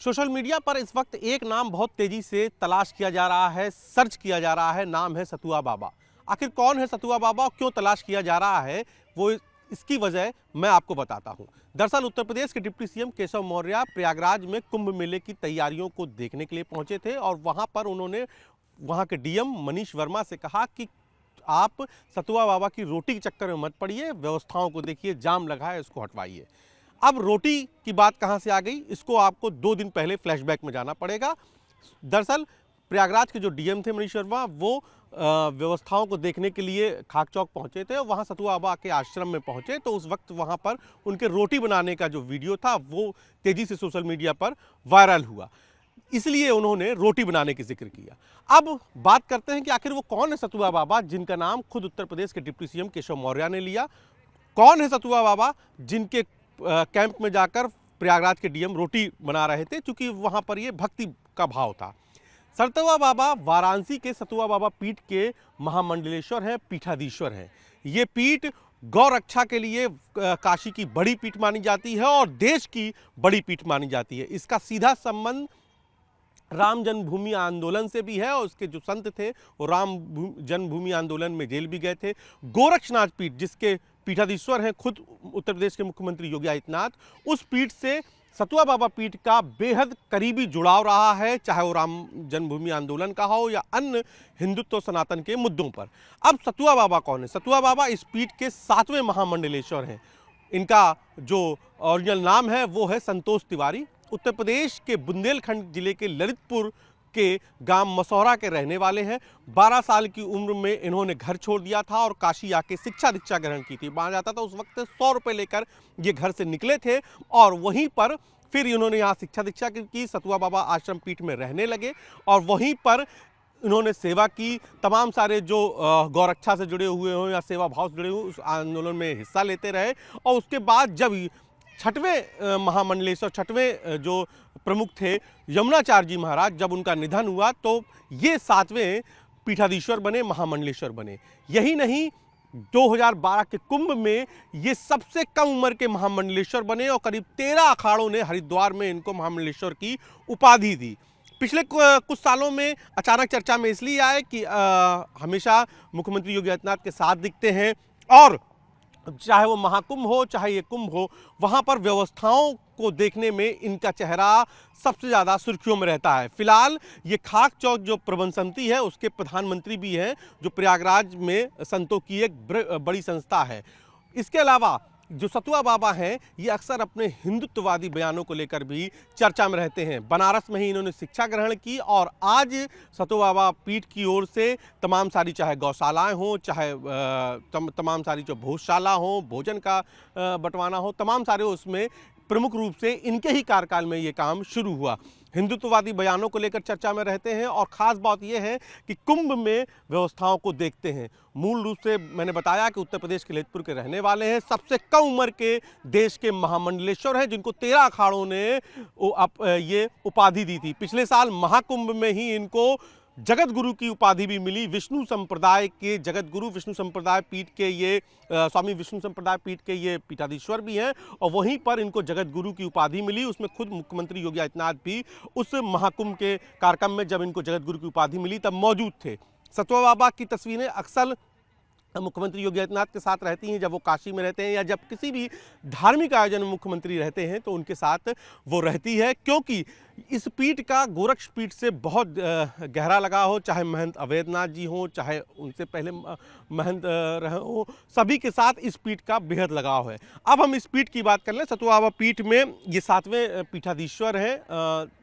Social media पर इस वक्त एक नाम बहुत तेजी से तलाश किया जा रहा है, सर्च किया जा रहा है। नाम है सतुआ बाबा। आखिर कौन है सतुआ बाबा और क्यों तलाश किया जा रहा है, वो इसकी वजह मैं आपको बताता हूं। दरअसल उत्तर प्रदेश के डिप्टी सीएम केशव मौर्य प्रयागराज में कुंभ मेले की तैयारियों को देखने के लिए पहुंचे थे और वहां पर उन्होंने वहां के डीएम मनीष वर्मा से कहा कि आप सतुआ बाबा की रोटी के चक्कर में मत पड़िए, व्यवस्थाओं को देखिए, जाम लगा है, इसको हटवाइए। अब रोटी की बात कहां से आ गई, इसको आपको 2 दिन पहले फ्लैशबैक में जाना पड़ेगा। दरअसल प्रयागराज के जो डीएम थे मनीष वर्मा, वो व्यवस्थाओं को देखने के लिए खाक चौक पहुंचे थे और वहां सतुआ बाबा के आश्रम में पहुंचे तो उस वक्त वहां पर उनके रोटी बनाने का जो वीडियो था वो तेजी से सोशल मीडिया पर वायरल हुआ, इसलिए उन्होंने रोटी बनाने की जिक्र किया। अब बात करते हैं कि आखिर वो कौन है सतुआ बाबा, जिनका नाम खुद उत्तर प्रदेश के डिप्टी सीएम केशव मौर्य ने लिया। कौन है सतुआ बाबा जिनके कैंप में जाकर प्रयागराज के डीएम रोटी बना रहे थे, क्योंकि वहां पर ये भक्ति का भाव था। सतुआ बाबा वाराणसी के सतुआ बाबा पीठ के महामंडलेश्वर हैं, पीठाधीश्वर हैं। ये पीठ गौ रक्षा के लिए काशी की बड़ी पीठ मानी जाती है और देश की बड़ी पीठ मानी जाती है। इसका सीधा संबंध राम जन्मभूमि आंदोलन से भी है और उसके जो संत थे वो राम जन्मभूमि आंदोलन में जेल भी गए थे। गोरक्षनाथ पीठ, जिसके पीठाधीश्वर हैं खुद उत्तर प्रदेश के मुख्यमंत्री योगी आदित्यनाथ, उस पीठ से सतुआ बाबा पीठ का बेहद करीबी जुड़ाव रहा है, चाहे वो राम जन्मभूमि आंदोलन का हो या अन्य हिंदुत्व सनातन के मुद्दों पर। अब सतुआ बाबा कौन है? सतुआ बाबा इस पीठ के 7वें महामंडलेश्वर हैं। इनका जो ओरिजिनल नाम है वो है संतोष तिवारी। उत्तर प्रदेश के बुंदेलखंड जिले के ललितपुर के गांव मसौरा के रहने वाले हैं। 12 साल की उम्र में इन्होंने घर छोड़ दिया था और काशी आके शिक्षा दीक्षा ग्रहण की थी। माना जाता था उस वक्त 100 रुपये लेकर ये घर से निकले थे और वहीं पर फिर इन्होंने यहाँ शिक्षा दीक्षा की, सतुआ बाबा आश्रम पीठ में रहने लगे और वहीं पर इन्होंने सेवा की। तमाम सारे जो गौरक्षा से जुड़े हुए हों या सेवा भाव से जुड़े हुए उस आंदोलन में हिस्सा लेते रहे और उसके बाद जब 6वें महामंडलेश्वर, 6वें जो प्रमुख थे यमुनाचार्य जी महाराज, जब उनका निधन हुआ तो ये 7वें पीठाधीश्वर बने, महामंडलेश्वर बने। यही नहीं, 2012 के कुंभ में ये सबसे कम उम्र के महामंडलेश्वर बने और करीब 13 अखाड़ों ने हरिद्वार में इनको महामंडलेश्वर की उपाधि दी। पिछले कुछ सालों में अचानक चर्चा में इसलिए आए कि हमेशा मुख्यमंत्री योगी आदित्यनाथ के साथ दिखते हैं और चाहे वो महाकुंभ हो चाहे ये कुंभ हो, वहाँ पर व्यवस्थाओं को देखने में इनका चेहरा सबसे ज़्यादा सुर्खियों में रहता है। फिलहाल ये खाक चौक जो प्रबंध समिति है उसके प्रधानमंत्री भी हैं, जो प्रयागराज में संतों की एक बड़ी संस्था है। इसके अलावा जो सतुआ बाबा हैं ये अक्सर अपने हिंदुत्ववादी बयानों को लेकर भी चर्चा में रहते हैं। बनारस में ही इन्होंने शिक्षा ग्रहण की और आज सतुआ बाबा पीठ की ओर से तमाम सारी, चाहे गौशालाएं हों, चाहे तमाम सारी जो भोजशाला हो, भोजन का बंटवाना हो, तमाम सारे उसमें प्रमुख रूप से इनके ही कार्यकाल में ये काम शुरू हुआ। हिंदुत्ववादी बयानों को लेकर चर्चा में रहते हैं और ख़ास बात यह है कि कुंभ में व्यवस्थाओं को देखते हैं। मूल रूप से मैंने बताया कि उत्तर प्रदेश के ललितपुर के रहने वाले हैं, सबसे कम उम्र के देश के महामंडलेश्वर हैं, जिनको 13 अखाड़ों ने ये उपाधि दी थी। पिछले साल महाकुंभ में ही इनको जगत गुरु की उपाधि भी मिली। विष्णु संप्रदाय के जगत गुरु, विष्णु संप्रदाय पीठ के ये स्वामी विष्णु संप्रदाय पीठ के ये पीठाधीश्वर भी हैं और वहीं पर इनको जगत गुरु की उपाधि मिली। उसमें खुद मुख्यमंत्री योगी आदित्यनाथ भी उस महाकुंभ के कार्यक्रम में, जब इनको जगत गुरु की उपाधि मिली, तब मौजूद थे। सतुआ बाबा की तस्वीरें अक्सर मुख्यमंत्री योगी आदित्यनाथ के साथ रहती हैं, जब वो काशी में रहते हैं या जब किसी भी धार्मिक आयोजन में मुख्यमंत्री रहते हैं तो उनके साथ वो रहती है, क्योंकि इस पीठ का गोरक्ष पीठ से बहुत गहरा लगाव हो। चाहे महंत अवैधनाथ जी हों, चाहे उनसे पहले महंत रहे हों, सभी के साथ इस पीठ का बेहद लगाव है। अब हम इस पीठ की बात कर लें। सतुआ बाबा पीठ में ये 7वें पीठाधीश्वर हैं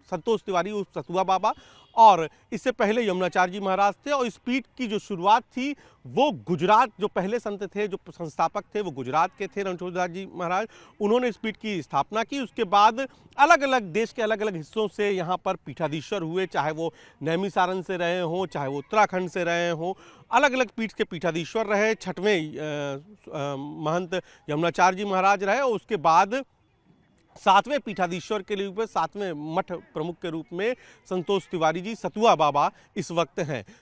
संतोष तिवारी उर्फ सतुआ बाबा, और इससे पहले यमुनाचार्य जी महाराज थे। और इस पीठ की जो शुरुआत थी वो गुजरात, जो पहले संत थे, जो संस्थापक थे, वो गुजरात के थे, रणछोड़दास जी महाराज। उन्होंने इस पीठ की स्थापना की। उसके बाद अलग अलग देश के अलग अलग हिस्सों से यहाँ पर पीठाधीश्वर हुए, चाहे वो नैमिसारण से रहे हों, चाहे वो उत्तराखंड से रहे हों, अलग अलग पीठ के पीठाधीश्वर रहे। 6वें महंत यमुनाचार्य जी महाराज रहे और उसके बाद 7वें पीठाधीश्वर के रूप में, 7वें मठ प्रमुख के रूप में संतोष तिवारी जी सतुआ बाबा इस वक्त हैं।